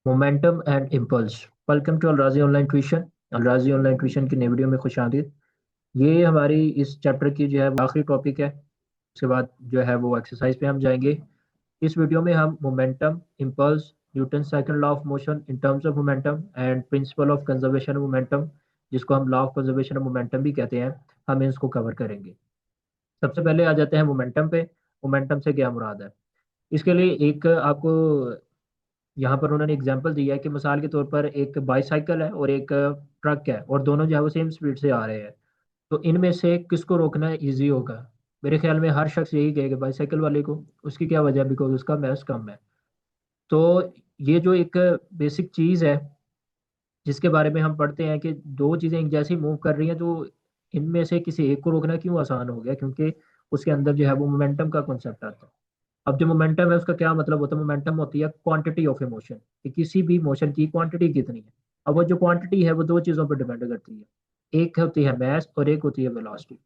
Momentum and impulse. Welcome to Alraji online tuition. Alraji online tuition की नई video में खुश आमदीद। ये हमारी इस चैप्टर की जो है वो आखिरी टॉपिक है। उसके बाद जो है वो एक्सरसाइज पे हम जाएंगे। इस वीडियो में हम momentum, impulse, Newton second law of motion in terms of momentum and principal of conservation of momentum, जिसको हम law of conservation of momentum भी कहते हैं, हम इसको कवर करेंगे। सबसे पहले आ जाते हैं मोमेंटम पे। मोमेंटम से क्या मुराद है? इसके लिए एक आपको यहाँ पर उन्होंने एग्जाम्पल दिया है कि मिसाल के तौर पर एक बाईसाइकिल है और एक ट्रक है, और दोनों जो है वो सेम स्पीड से आ रहे हैं। तो इनमें से किसको रोकना इजी होगा? मेरे ख्याल में हर शख्स यही कहेगा बाईसाइकिल वाले को। उसकी क्या वजह? बिकॉज उसका मैस कम है। तो ये जो एक बेसिक चीज़ है जिसके बारे में हम पढ़ते हैं कि दो चीज़ें एक जैसी मूव कर रही हैं, तो इनमें से किसी एक को रोकना क्यों आसान हो गया? क्योंकि उसके अंदर जो है वो मोमेंटम का कॉन्सेप्ट आता है। अब जो मोमेंटम है उसका क्या मतलब होता है? मोमेंटम होती है क्वांटिटी ऑफ ए मोशन, कि किसी भी मोशन की क्वांटिटी कितनी है। अब वो जो क्वांटिटी है वो दो चीज़ों पर डिपेंड करती है। एक होती है मैस और एक होती है वेलोसिटी।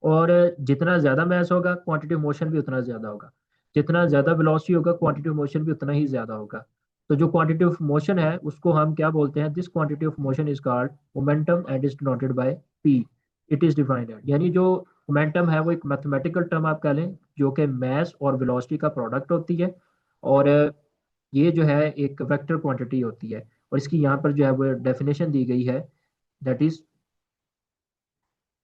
और जितना ज़्यादा मैस होगा क्वांटिटी ऑफ मोशन भी उतना ज़्यादा होगा। जितना ज़्यादा वेलोसिटी होगा क्वांटिटी ऑफ मोशन भी उतना ही ज़्यादा होगा। तो जो क्वांटिटी ऑफ मोशन है उसको हम क्या बोलते हैं? This quantity of motion is called momentum and is denoted by P. It is defined, यानी जो मोमेंटम है वो एक मैथमेटिकल टर्म आप कह लें, जो कि मैस और वेलोसिटी का प्रोडक्ट होती है। और ये जो है एक वेक्टर क्वांटिटी होती है। और इसकी यहाँ पर जो है वो डेफिनेशन दी गई है, that is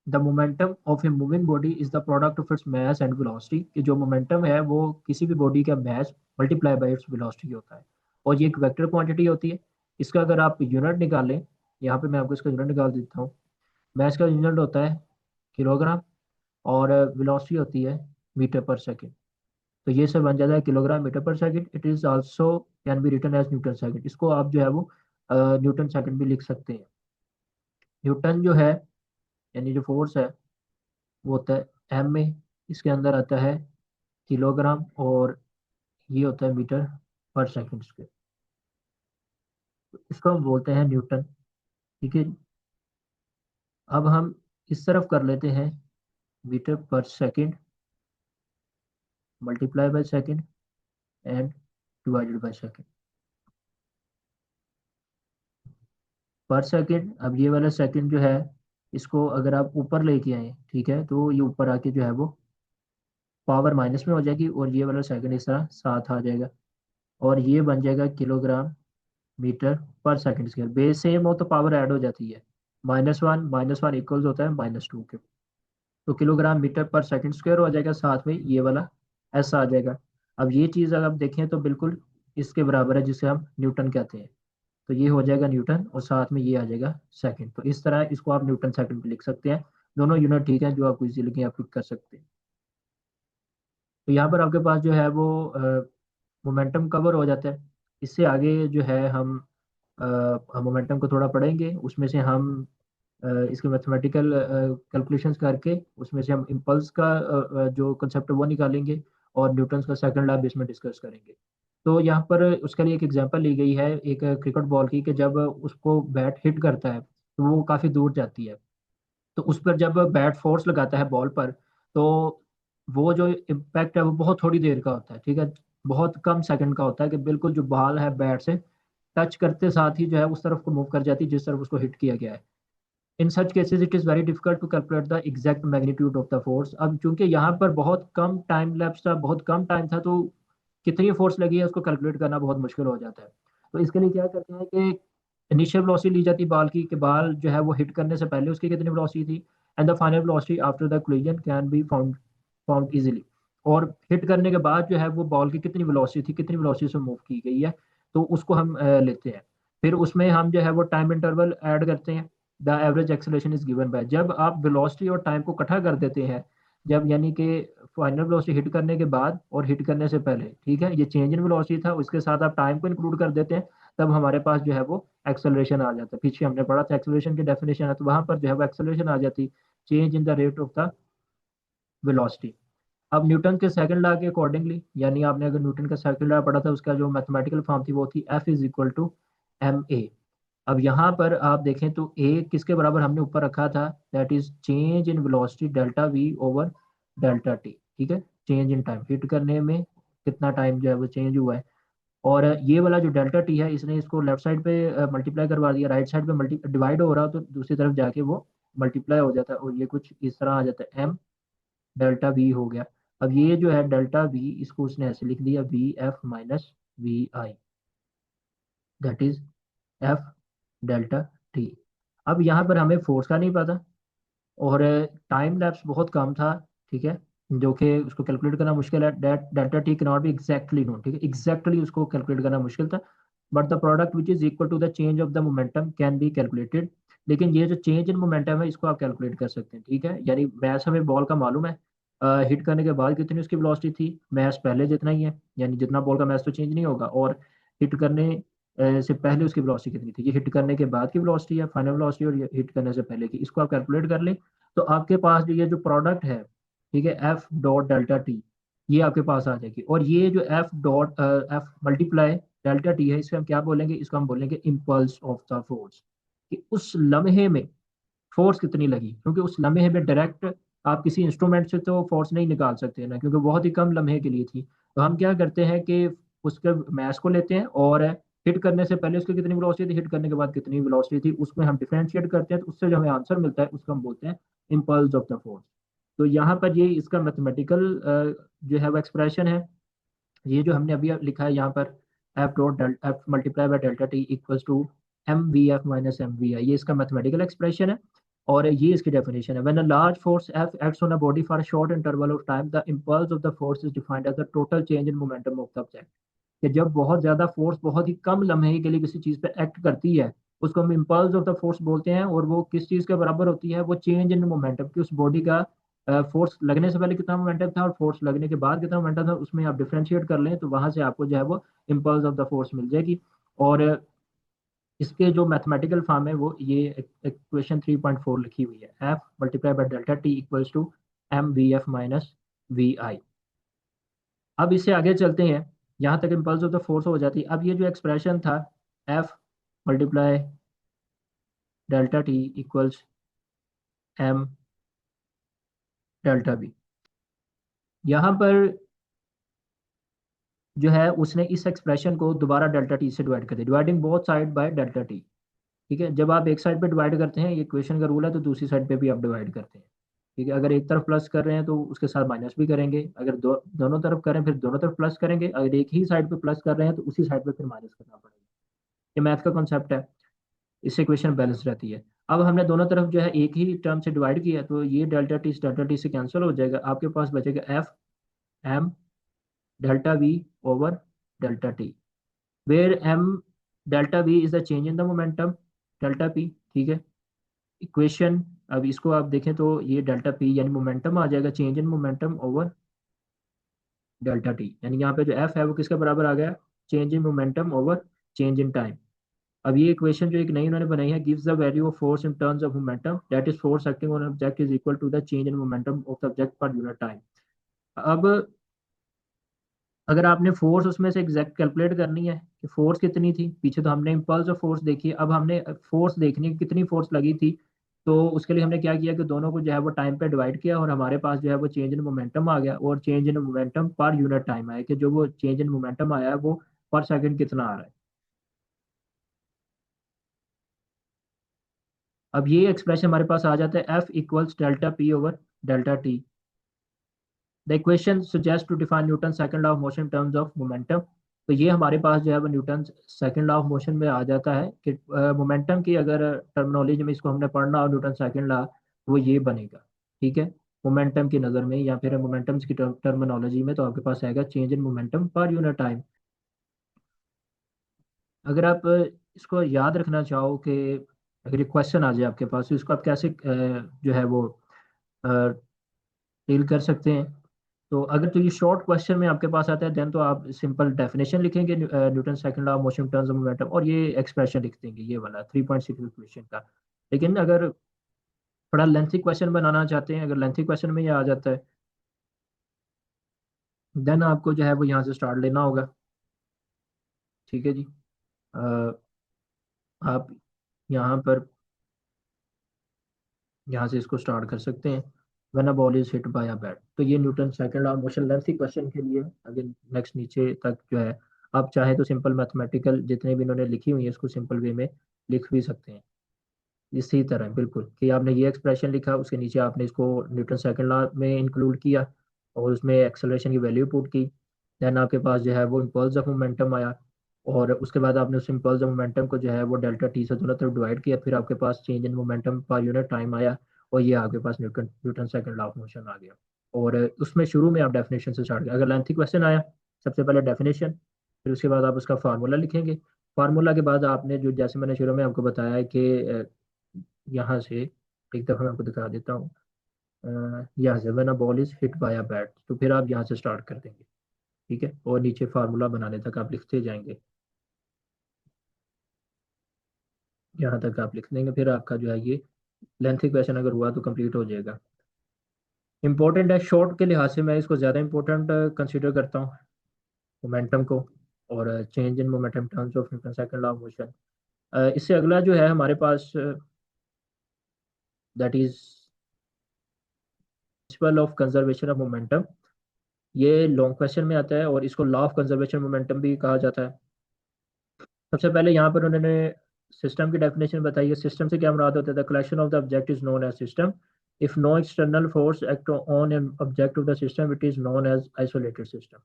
the momentum of a moving body is the product of its mass and velocity. कि जो मोमेंटम है वो किसी भी बॉडी का मास मल्टीप्लाई बाय इट्स वेलोसिटी होता है। और ये एक वेक्टर क्वांटिटी होती है। इसका अगर आप यूनिट निकालें, यहाँ पे मैं आपको इसका यूनिट निकाल देता हूँ। मास का यूनिट होता है किलोग्राम, और वेलोसिटी होती है मीटर पर सेकेंड। तो ये सब बन जाता है kilogram metre per second. It is also can be written as newton second. इसको आप जो है वो न्यूटन सेकेंड भी लिख सकते हैं। न्यूटन जो है, यानी जो फोर्स है, वो होता है एम में। इसके अंदर आता है किलोग्राम, और ये होता है मीटर पर सेकंड स्क्वायर। इसको हम बोलते हैं न्यूटन। ठीक है। अब हम इस तरफ कर लेते हैं मीटर पर second multiply by second and divided by second पर सेकंड। अब ये वाला सेकंड जो है, इसको अगर आप ऊपर लेके आए, ठीक है, तो ये ऊपर आके जो है वो पावर माइनस में हो जाएगी, और ये वाला सेकंड इस तरह साथ आ जाएगा। और ये बन जाएगा किलोग्राम मीटर पर सेकंड स्क्वायर। बेस सेम हो तो पावर ऐड हो जाती है। माइनस वन इक्वल्स होता है -2 के। तो किलोग्राम मीटर पर सेकंड स्क्वायर हो जाएगा, साथ में ये वाला एस आ जाएगा। अब ये चीज़ अगर आप देखें तो बिल्कुल इसके बराबर है, जिसे हम न्यूटन कहते हैं। तो ये हो जाएगा न्यूटन, और साथ में ये आ जाएगा सेकंड। तो इस तरह इसको आप न्यूटन सेकंड पे लिख सकते हैं। दोनों यूनिट ठीक है, जो आपको इजीली आप पिक कर सकते हैं। तो यहाँ पर आपके पास जो है वो मोमेंटम कवर हो जाता है। इससे आगे जो है हम मोमेंटम को थोड़ा पढ़ेंगे। उसमें से हम इसके मैथमेटिकल कैलकुलेशंस करके उसमें से हम इम्पल्स का जो कंसेप्ट है वो निकालेंगे, और न्यूटन्स का सेकंड लॉ भी इसमें डिस्कस करेंगे। तो यहाँ पर उसके लिए एक एग्जांपल ली गई है एक क्रिकेट बॉल की, कि जब उसको बैट हिट करता है तो वो काफ़ी दूर जाती है। तो उस पर जब बैट फोर्स लगाता है बॉल पर, तो वो जो इम्पैक्ट है वो बहुत थोड़ी देर का होता है। ठीक है। बहुत कम सेकंड का होता है, कि बिल्कुल जो बॉल है बैट से टच करते साथ ही जो है उस तरफ को मूव कर जाती है जिस तरफ उसको हिट किया गया है। In such cases it is very difficult to calculate the exact magnitude of the force. अब चूंकि यहाँ पर बहुत कम टाइम लैप्स था, बहुत कम टाइम था, तो कितनी फोर्स लगी है उसको कैलकुलेट करना बहुत मुश्किल हो जाता है। तो इसके लिए क्या करते हैं कि इनिशियल वेलोसिटी ली जाती है बॉल की, कि बॉल जो है वो हिट करने से पहले उसकी कितनी वेलोसिटी थी, and the final velocity after the collision can be found easily. और हिट करने के बाद जो है वो बॉल की कितनी वेलोसिटी थी, कितनी वेलोसिटी से मूव की गई है, तो उसको हम लेते हैं। फिर उसमें हम जो है वो टाइम इंटरवल ऐड करते हैं। The average acceleration is given by, जब आप वेलोसिटी और टाइम को इकट्ठा कर देते हैं, जब यानी कि फाइनल वेलोसिटी हिट करने के बाद और हिट करने से पहले, ठीक है, ये चेंज इन वेलोसिटी था, उसके साथ आप टाइम को इंक्लूड कर देते हैं, तब हमारे पास जो है वो एक्सेलरेशन आ जाता है। पीछे हमने पढ़ा था एक्सेलरेशन की डेफिनेशन है, तो वहां पर जो है वो एक्सेलरेशन आ जाती, change in the rate of the velocity. अब न्यूटन के सेकंड लॉ के अकॉर्डिंगली, यानी आपने अगर न्यूटन का सेकंड लॉ पढ़ा था, उसका जो मैथमेटिकल फॉर्म थी वो थी F is equal to M A. अब यहाँ पर आप देखें तो ए किसके बराबर हमने ऊपर रखा था? That is change in velocity delta V over delta T. ठीक है। चेंज इन टाइम, हिट करने में कितना टाइम जो है वो चेंज हुआ है, और ये वाला जो डेल्टा टी है इसने इसको लेफ्ट साइड पे मल्टीप्लाई करवा दिया, राइट साइड पे मल्टी डिवाइड हो रहा तो दूसरी तरफ जाके वो मल्टीप्लाई हो जाता है, और ये कुछ इस तरह आ जाता है, एम डेल्टा वी हो गया। अब ये जो है डेल्टा वी, इसको उसने ऐसे लिख दिया, V F minus V I, that is F delta T. अब यहाँ पर हमें फोर्स का नहीं पता, और टाइम लैप्स बहुत कम था, ठीक है, जो कि उसको कैलकुलेट करना मुश्किल है। Delta T can not be exactly known, ठीक है, एग्जैक्टली उसको कैलकुलेट करना मुश्किल था, but the product which is equal to the change of the momentum can be calculated. लेकिन ये जो चेंज इन मोमेंटम है इसको आप कैलकुलेट कर सकते हैं, ठीक है, यानी मैस हमें बॉल का मालूम है, हिट करने के बाद कितनी उसकी वेलोसिटी थी, मैस पहले जितना ही है, यानी जितना बॉल का मैस तो चेंज नहीं होगा, और हिट करने से पहले उसकी वेलोसिटी कितनी थी, ये हिट करने के बाद की वेलोसिटी है फाइनल वेलोसिटी, और ये हिट करने से पहले की, इसको आप कैलकुलेट कर लें। तो आपके पास जो ये जो प्रोडक्ट है, ठीक है, एफ डॉट डेल्टा टी, ये आपके पास आ जाएगी, और ये जो F dot F multiply delta T है, इसे हम क्या बोलेंगे, इसको हम बोलेंगे इम्पल्स ऑफ द फोर्स, कि उस लम्हे में फोर्स कितनी लगी, क्योंकि उस लम्हे में डायरेक्ट आप किसी इंस्ट्रूमेंट से तो फोर्स नहीं निकाल सकते ना, क्योंकि बहुत ही कम लम्हे के लिए थी। तो हम क्या करते हैं कि उसके मैस को लेते हैं, और हिट करने से पहले उसकी कितनी वेलोसिटी थी, हिट करने के बाद कितनी वेलोसिटी थी, उसमें हम डिफरेंशिएट करते हैं, तो उससे जो हमें आंसर मिलता है उसको हम बोलते हैं इम्पल्स ऑफ द फोर्स। तो यहाँ पर ये इसका मैथमेटिकल जो है वो एक्सप्रेशन है, ये जो हमने अभी लिखा है यहाँ पर, F dot F multiply by delta T equals to M V F minus M V I, ये इसका मैथमेटिकल एक्सप्रेशन है, और ये इसकी डेफिनेशन है। When a large force F acts on a body for a short interval of time, the impulse of the force is defined as the total change in momentum of the object. कि जब बहुत ज्यादा force बहुत ही कम लम्हे के लिए किसी चीज पे एक्ट करती है, उसको हम इम्पल्स ऑफ द फोर्स बोलते हैं, और वो किस चीज के बराबर होती है, वो चेंज इन मोमेंटम की, उस बॉडी का फोर्स लगने से पहले कितना मोमेंटम था और फोर्स लगने के बाद कितना मोमेंटम था, उसमें आप डिफरेंशिएट कर लें तो वहां से आपको जो है वो इम्पल्स ऑफ द फोर्स मिल जाएगी। और इसके जो मैथमेटिकल फॉर्म है वो ये इक्वेशन 3.4 लिखी हुई है, F multiply by delta T equals to M V F minus V I. अब इससे आगे चलते हैं, यहाँ तक इम्पल्स ऑफ द फोर्स हो जाती है। अब ये जो एक्सप्रेशन था, F multiply delta T equals M delta B, यहाँ पर जो है उसने इस एक्सप्रेशन को दोबारा डेल्टा टी से डिवाइड कर दिया, dividing both side by delta T. ठीक है, जब आप एक साइड पे डिवाइड करते हैं, ये इक्वेशन का रूल है, तो दूसरी साइड पे भी आप डिवाइड करते हैं। ठीक है, अगर एक तरफ प्लस कर रहे हैं तो उसके साथ माइनस भी करेंगे, अगर दोनों तरफ करें फिर दोनों तरफ प्लस करेंगे, अगर एक ही साइड पे प्लस कर रहे हैं तो उसी साइड पे फिर माइनस करना पड़ेगा। ये मैथ का कॉन्सेप्ट है, इससे इक्वेशन बैलेंस रहती है। अब हमने दोनों तरफ जो है एक ही टर्म से डिवाइड किया, तो ये डेल्टा टी से कैंसिल हो जाएगा, आपके पास बचेगा F M delta V over delta T, where M delta V is the change in the momentum delta P. ठीक है, इक्वेशन, अब इसको आप देखें तो ये डेल्टा पी यानी मोमेंटम आ जाएगा, change in momentum over delta T, यानी यहाँ पे जो एफ है वो किसके बराबर आ गया, change in momentum over change in time. अब ये इक्वेशन जो एक नई उन्होंने बनाई है, gives the value of force in terms of momentum, that is force acting on object is equal to the change in momentum of the object per unit time. अब अगर आपने फोर्स उसमें से एग्जैक्ट कैलकुलेट करनी है कि force कितनी थी, पीछे तो हमने इम्पल्स ऑफ फोर्स देखी है, अब हमने फोर्स देखनी है कि कितनी फोर्स लगी थी, तो उसके लिए हमने क्या किया कि दोनों को जो है वो टाइम पे डिवाइड किया, और हमारे पास जो है वो चेंज इन मोमेंटम आ गया, और चेंज इन मोमेंटम पर यूनिट टाइम आया, कि जो वो चेंज इन मोमेंटम आया है वो पर सेकंड कितना आ रहा है। अब ये एक्सप्रेशन हमारे पास आ जाता है, F equals delta P over delta T. The equation suggest to define Newton second law of motion terms of momentum. तो ये हमारे पास जो है वो Newton second law of motion में आ जाता है, कि मोमेंटम की अगर टर्मिनोलॉजी में इसको हमने पढ़ना और न्यूटन सेकंड लॉ, वो ये बनेगा। ठीक है, मोमेंटम की नज़र में या फिर मोमेंटम की टर्मिनोलॉजी में, तो आपके पास आएगा चेंज इन मोमेंटम पर यूनिट टाइम। अगर आप इसको याद रखना चाहो कि अगर क्वेश्चन आ जाए आपके पास, तो इसको आप कैसे जो है वो डील कर सकते हैं। तो अगर तो ये शॉर्ट क्वेश्चन में आपके पास आता है, देन तो आप सिंपल डेफिनेशन लिखेंगे Newton second law of motion terms of momentum, और ये एक्सप्रेशन लिख देंगे, ये वाला 3.6 इक्वेशन का। लेकिन अगर थोड़ा लेंथी क्वेश्चन बनाना चाहते हैं, अगर लेंथी क्वेश्चन में ये आ जाता है, देन आपको जो है वो यहाँ से स्टार्ट लेना होगा। ठीक है जी, अ, आप यहाँ पर यहाँ से इसको स्टार्ट कर सकते हैं, when a ball is hit by a bat. तो ये Newton second law of motion lengthy question के लिए, अगर नेक्स्ट नीचे तक जो है आप चाहें तो सिंपल मैथमेटिकल जितने भी इन्होंने लिखी हुई है इसको सिंपल वे में लिख भी सकते हैं। इसी तरह बिल्कुल कि आपने ये एक्सप्रेशन लिखा, उसके नीचे आपने इसको न्यूटन सेकंड लॉ में इंक्लूड किया और उसमें एक्सेलरेशन की वैल्यू पुट की। देन आपके पास जो है वो इम्पल्स ऑफ मोमेंटम आया, और उसके बाद आपने उस इम्पल्स ऑफ मोमेंटम को जो है वो डेल्टा टी से दोनों तरफ डिवाइड किया, फिर आपके पास चेंज इन मोमेंटम पर यूनिट टाइम आया, और ये आपके पास Newton Newton second law of motion आ गया। और उसमें शुरू में आप डेफिनेशन से स्टार्ट करें, अगर लेंथी क्वेश्चन आया सबसे पहले डेफिनेशन, फिर उसके बाद आप उसका फार्मूला लिखेंगे। फार्मूला के बाद आपने जो, जैसे मैंने शुरू में आपको बताया है कि यहाँ से एक दफ़ा मैं आपको दिखा देता हूँ। यहाँ से when a ball is hit by a bat, तो फिर आप यहाँ से स्टार्ट कर देंगे, ठीक है, और नीचे फार्मूला बनाने तक आप लिखते जाएंगे, यहाँ तक आप लिख देंगे, फिर आपका जो है ये लेंथी क्वेश्चन अगर हुआ तो कंप्लीट हो जाएगा। इंपॉर्टेंट है शॉर्ट के लिहाज से, मैं इसको ज़्यादा इंपॉर्टेंट कंसिडर करता हूँ मोमेंटम को, और change in momentum terms of Newton second law of motion. इससे अगला जो है हमारे पास that is principle of conservation of momentum. ये लॉन्ग क्वेश्चन में आता है और इसको लॉ ऑफ कंजर्वेशन मोमेंटम भी कहा जाता है। सबसे पहले यहाँ पर उन्होंने सिस्टम की डेफिनेशन बताई है। सिस्टम से क्या मुराद होता है? The collection of the object is known as system if no external force act on an object of the system it is known as isolated system.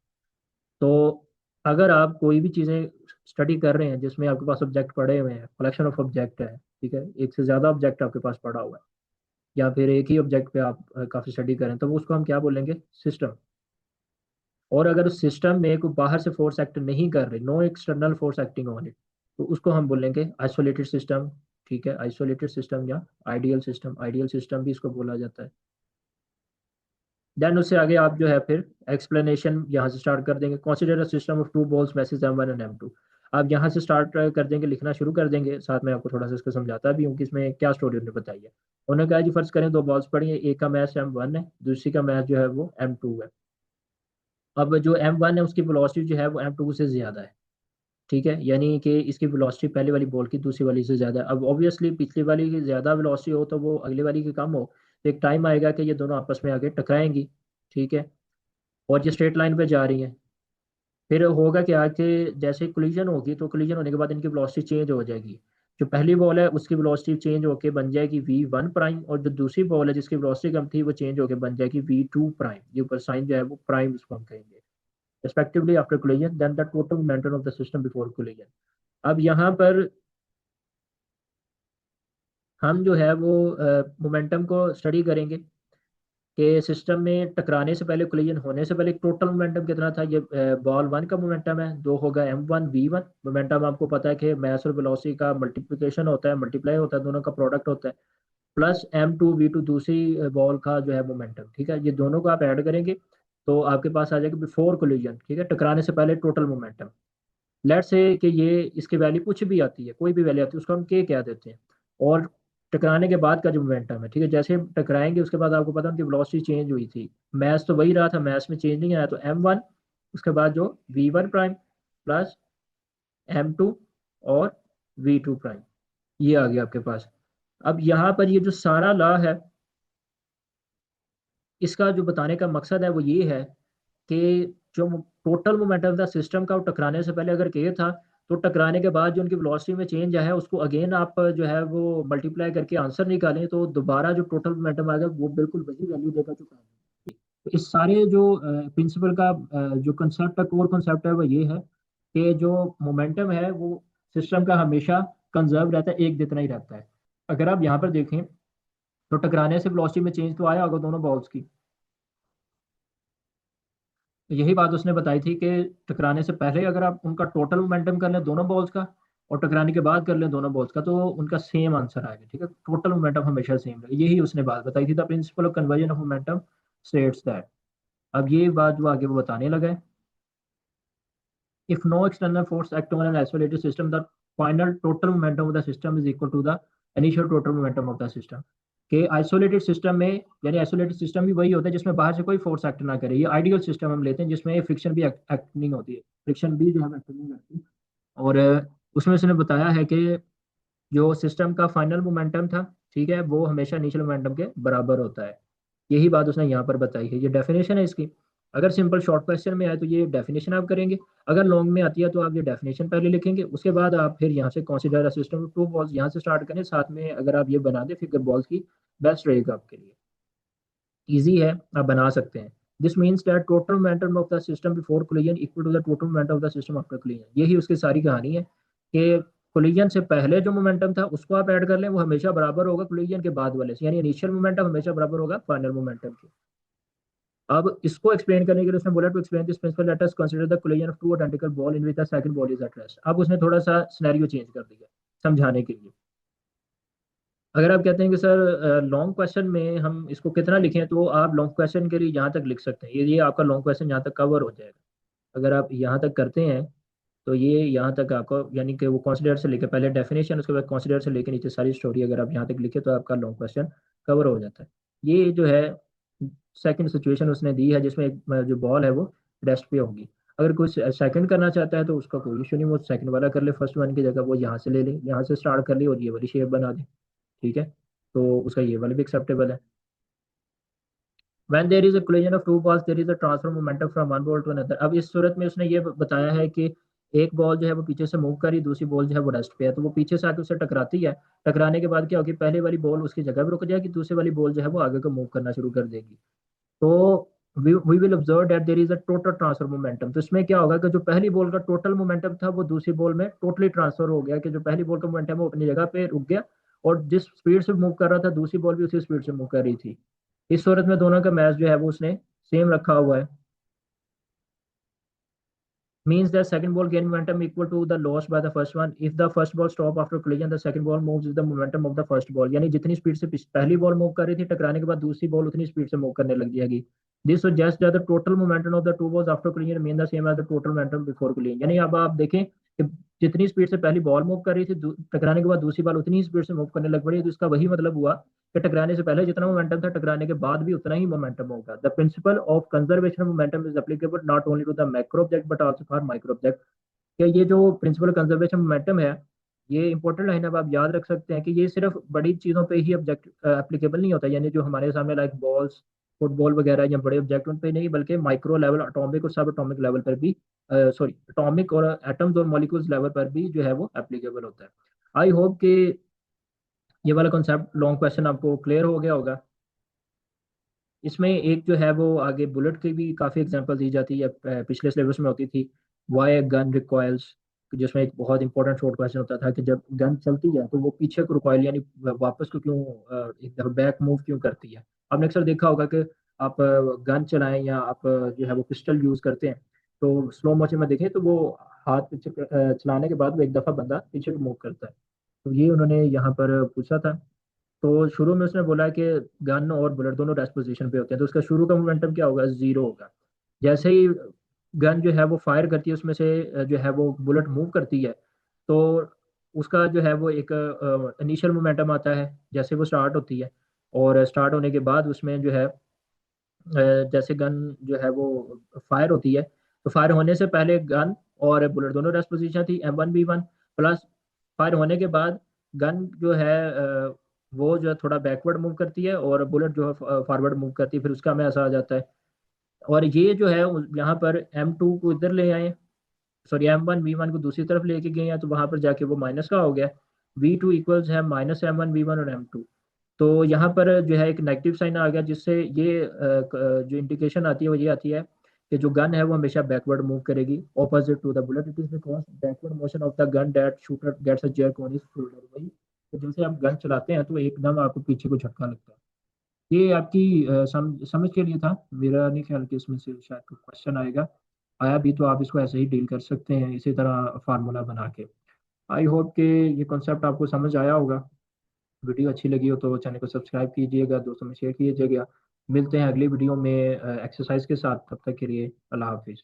तो अगर आप कोई भी चीज़ें स्टडी कर रहे हैं जिसमें आपके पास ऑब्जेक्ट पड़े हुए हैं, कलेक्शन ऑफ ऑब्जेक्ट है, ठीक है, एक से ज़्यादा ऑब्जेक्ट आपके पास पड़ा हुआ है, या फिर एक ही ऑब्जेक्ट पे आप काफ़ी स्टडी करें, तो वो उसको हम क्या बोलेंगे? सिस्टम। और अगर उस सिस्टम में कोई बाहर से फोर्स एक्ट नहीं कर रही, no external force acting on it, तो उसको हम बोलेंगे आइसोलेटेड सिस्टम। ठीक है, आइसोलेटेड सिस्टम या आइडियल सिस्टम, आइडियल सिस्टम भी इसको बोला जाता है। देन उससे आगे आप जो है फिर एक्सप्लेनेशन यहाँ से स्टार्ट कर देंगे। Consider a system of two balls message M1 and M2। आप यहाँ से स्टार्ट कर देंगे, लिखना शुरू कर देंगे, साथ में आपको थोड़ा सा इसको समझाता भी हूँ कि इसमें क्या स्टोरी उन्होंने बताई है। उन्होंने कहा जी फर्ज करें दो बॉल्स पड़ी है, एक का मैच M1 है, दूसरी का मैच जो है वो M2 है। अब जो M1 है उसकी वेलोसिटी जो है वो M2 से ज़्यादा है, ठीक है, यानी कि इसकी वेलोसिटी पहले वाली बॉल की दूसरी वाली से ज़्यादा है। अब ऑब्वियसली पिछली वाली की ज़्यादा वेलोसिटी हो तो वो अगली वाली की कम हो, तो एक टाइम आएगा कि ये दोनों आपस में आगे टकराएंगी, ठीक है, और ये स्ट्रेट लाइन पे जा रही हैं। फिर होगा क्या कि जैसे कोलिजन होगी तो कोलिजन होने के बाद इनकी वेलोसिटी चेंज हो जाएगी। जो पहली बॉल है उसकी वेलोसिटी चेंज होके बन जाएगी V1 प्राइम, और जो दूसरी बॉल है जिसकी वेलोसिटी कम थी वो चेंज होके बन जाएगी V2 प्राइम। ये ऊपर साइन जो है वो प्राइम उसको हम कहेंगे, respectively after collision than the total momentum of the system before collision। अब यहाँ पर हम जो है वो मोमेंटम को स्टडी करेंगे कि सिस्टम में टकराने से पहले, कोलिजन होने से पहले टोटल मोमेंटम कितना था। ये बॉल वन का मोमेंटम है, दो होगा M1 V1। मोमेंटम आपको पता है कि मास और वेलोसिटी का मल्टीप्लिकेशन होता है, मल्टीप्लाई होता है, दोनों का प्रोडक्ट होता है, प्लस M2 V2 दूसरी बॉल का जो है मोमेंटम, ठीक है, ये दोनों को आप ऐड करेंगे तो आपके पास आ जाएगा बिफोर कोलिजन, ठीक है, टकराने से पहले टोटल मोमेंटम। लेट्स से कि ये इसकी वैल्यू कुछ भी आती है, कोई भी वैल्यू आती है, उसको हम के कह देते हैं। और टकराने के बाद का जो मोमेंटम है, ठीक है, जैसे हम टकराएंगे उसके बाद आपको पता है उनकी वेलोसिटी चेंज हुई थी। मैथ तो वही रहा था, मैथ में चेंज नहीं आया, तो M1 उसके बाद जो V1 प्राइम प्लस M2 और V2 प्राइम, ये आ गया आपके पास। अब यहाँ पर ये जो सारा लॉ है इसका जो बताने का मकसद है वो ये है कि जो टोटल मोमेंटम था सिस्टम का वो टकराने से पहले अगर के था, तो टकराने के बाद जो उनकी वेलोसिटी में चेंज है उसको अगेन आप जो है वो मल्टीप्लाई करके आंसर निकालें, तो दोबारा जो टोटल मोमेंटम आएगा वो बिल्कुल वही वैल्यू देगा जो पहले। तो इस सारे जो प्रिंसिपल का जो कंसेप्ट है, कोर कंसेप्ट है, वो ये है कि जो मोमेंटम है वो सिस्टम का हमेशा कंजर्व रहता है, एक जितना ही रहता है। अगर आप यहाँ पर देखें तो टकराने से वेलोसिटी में चेंज तो आया होगा दोनों बॉल्स की। तो यही बात उसने बताई थी कि टकराने से पहले अगर आप उनका टोटल मोमेंटम कर लें दोनों बॉल्स का, और टकराने के बाद कर लें दोनों बॉल्स का, तो उनका सेम आंसर आएगा, ठीक है, टोटल मोमेंटम हमेशा सेम रहेगा। यही उसने बात बताई थी, the principle of conversion of momentum states that. अब ये बात जो आगे वो बताने लगा है, if no external force act on an isolated system the final total momentum of the system is equal to the initial total momentum of the system. कि आइसोलेटेड सिस्टम में, यानी आइसोलेटेड सिस्टम भी वही होता है जिसमें बाहर से कोई फोर्स एक्ट ना करे। ये आइडियल सिस्टम हम लेते हैं जिसमें फ्रिक्शन भी एक्ट नहीं होती है, फ्रिक्शन भी जो है एक्ट नहीं करती। और उसमें उसने बताया है कि जो सिस्टम का फाइनल मोमेंटम था, ठीक है, वो हमेशा इनिशियल मोमेंटम के बराबर होता है। यही बात उसने यहाँ पर बताई है, ये डेफिनेशन है इसकी। अगर सिंपल शॉर्ट क्वेश्चन में आए तो ये डेफिनेशन आप करेंगे, अगर लॉन्ग में आती है तो आप ये डेफिनेशन पहले लिखेंगे, उसके बाद आप फिर यहाँ से consider a system of two balls यहाँ से स्टार्ट करें, साथ में अगर आप ये बना दें फिगर बॉल्स की, बेस्ट रहेगा आपके लिए। इजी है, आप बना सकते हैं। This means that total momentum of the system before collision equal to the total momentum of the system after collision. यही उसकी सारी कहानी है कि कोलिजन से पहले जो मोमेंटम था उसको आप ऐड कर लें, वो हमेशा बराबर होगा कोलिजन के बाद वाले से, यानी इनिशियल मोमेंटम हमेशा बराबर होगा फाइनल मोमेंटम के। अब इसको एक्सप्लेन करने के लिए उसने बोला to explain this principle let us consider the collision of two identical ball in which the second ball is at rest. अब उसने थोड़ा सा सिनेरियो चेंज कर दिया समझाने के लिए। अगर आप कहते हैं कि सर लॉन्ग क्वेश्चन में हम इसको कितना लिखें, तो आप लॉन्ग क्वेश्चन के लिए यहाँ तक लिख सकते हैं, ये आपका लॉन्ग क्वेश्चन यहाँ तक कवर हो जाएगा। अगर आप यहाँ तक करते हैं तो ये यहाँ तक आपको, यानी कि वो कॉन्सिडर से लेकर पहले डेफिनेशन, उसके बाद कॉन्सिडर से लेकर नीचे सारी स्टोरी अगर आप यहाँ तक लिखे तो आपका लॉन्ग क्वेश्चन कवर हो जाता है। ये जो है सेकंड सिचुएशन उसने दी है जिसमें एक जो बॉल है वो रेस्ट पे होगी। अगर कोई सेकंड करना चाहता है तो उसका कोई इशू नहीं, वो सेकंड वाला कर ले, फर्स्ट वन की जगह वो यहाँ से ले ले, यहाँ से स्टार्ट कर ले और ये वाली शेप बना दे, ठीक है, तो उसका ये वाला भी एक्सेप्टेबल है। When there is a collision of two balls, there is a transfer momentum from one ball to another। अब इस सूरत में उसने ये बताया है कि एक बॉल जो है वो पीछे से मूव करी, दूसरी बॉल जो है वो रेस्ट पे है, तो वो पीछे से आके उससे टकराती है, टकराने के बाद क्या होगी, पहले वाली बॉल उसकी जगह पे रुक जाएगी, दूसरी वाली बॉल जो है वो आगे को मूव करना शुरू कर देगी। तो we will observe that there is a total transfer momentum. तो इसमें क्या होगा कि जो पहली बॉल का टोटल मोमेंटम था वो दूसरी बॉल में टोटली ट्रांसफर हो गया, कि जो पहली बॉल का मोमेंटम वो अपनी जगह पे रुक गया, और जिस स्पीड से मूव कर रहा था दूसरी बॉल भी उसी स्पीड से मूव कर रही थी। इस सूरत में दोनों का मैच जो है वो उसने सेम रखा हुआ है। Means that second ball gain momentum equal to the loss by the first one if the first ball stop after collision the second ball moves with the momentum of the first ball। यानी जितनी speed से पहली ball move कर रही थी टकराने के बाद दूसरी बॉल उतनी स्पीड से मूव करने लग जाएगी। This suggests that the total momentum of the two balls after collision remain the same as the total momentum before collision। यानी अब आप देखें कि जितनी स्पीड से पहली बॉल मूव कर रही थी टकराने के बाद दूसरी बॉल उतनी स्पीड से मूव करने लग पड़ी, तो इसका वही मतलब हुआ कि टकराने से पहले जितना मोमेंटम था टकराने के बाद भी उतना ही मोमेंटम होगा। The principle of conservation of momentum is applicable not only to the macro object but also for micro object. क्या ये जो प्रिंसिपल कंजर्वेशन मोमेंटम है, ये इंपॉर्टेंट लाइन अब आप याद रख सकते हैं कि ये सिर्फ बड़ी चीज़ों पे ही ऑब्जेक्ट एप्लीकेबल नहीं होता, यानी जो हमारे सामने लाइक बॉल्स फुटबॉल वगैरह या बड़े ऑब्जेक्ट उन पे नहीं, बल्कि माइक्रो लेवल अटोमिक और सब अटोमिक लेवल पर भी, सॉरी अटोमिक और एटम्स और मॉलिक्यूल्स लेवल पर भी जो है वो एप्लीकेबल होता है। आई होप कि ये वाला कॉन्सेप्ट लॉन्ग क्वेश्चन आपको क्लियर हो गया होगा। इसमें एक जो है वो आगे बुलेट की भी काफ़ी एग्जांपल दी जाती है, पिछले सिलेबस में होती थी, वाई गन रिकॉयल्स, जिसमें एक बहुत इंपॉर्टेंट शॉर्ट क्वेश्चन होता था कि जब गन चलती है तो वो पीछे को रिकॉयल यानी वापस को क्यों, एक दफा बैक मूव क्यों करती है। आपने अक्सर देखा होगा कि आप गन चलाएं या आप जो है वो पिस्टल यूज करते हैं, तो स्लो मोशन में देखें तो वो हाथ पीछे चलाने के बाद वो एक दफा बंदा पीछे को मूव करता है। तो ये उन्होंने यहाँ पर पूछा था। तो शुरू में उसने बोला कि गन और बुलेट दोनों रेस्ट पोजीशन पे होते हैं, तो उसका शुरू का मोमेंटम क्या होगा, जीरो होगा। जैसे ही गन जो है वो फायर करती है उसमें से जो है वो बुलेट मूव करती है, तो उसका जो है वो एक इनिशियल मोमेंटम आता है जैसे वो स्टार्ट होती है, और स्टार्ट होने के बाद उसमें जो है जैसे गन जो है वो फायर होती है, तो फायर होने से पहले गन और बुलेट दोनों रेस्ट पोजीशन थी M1 V1, प्लस फायर होने के बाद गन जो है वो जो है थोड़ा बैकवर्ड मूव करती है और बुलेट जो है फॉरवर्ड मूव करती है, फिर उसका में ऐसा आ जाता है। और ये जो है यहाँ पर M2 को इधर ले आए, सॉरी M1 V1 को दूसरी तरफ लेके गए हैं, तो वहां पर जाके वो माइनस का हो गया। V2 इक्वल्स है -M1 V1 और M2। तो यहाँ पर जो है एक नेगेटिव साइन आ गया, जिससे ये जो इंडिकेशन आती है वो ये आती है कि जो गन है वो हमेशा बैकवर्ड मूव करेगी opposite to the bullet. It is because backward motion of the gun that shooter gets a jerk on his shoulder. वही, तो जैसे आप गन चलाते हैं तो एकदम आपको पीछे को झटका लगता है। ये आपकी समझ के लिए था, मेरा नहीं ख्याल कि इसमें से शायद कोई क्वेश्चन आएगा। आया भी तो आप इसको ऐसे ही डील कर सकते हैं इसी तरह फार्मूला बना के। आई होप कि ये कॉन्सेप्ट आपको समझ आया होगा। वीडियो अच्छी लगी हो तो चैनल को सब्सक्राइब कीजिएगा, दोस्तों में शेयर कीजिएगा। मिलते हैं अगली वीडियो में एक्सरसाइज के साथ, तब तक के लिए अल्लाह हाफिज़।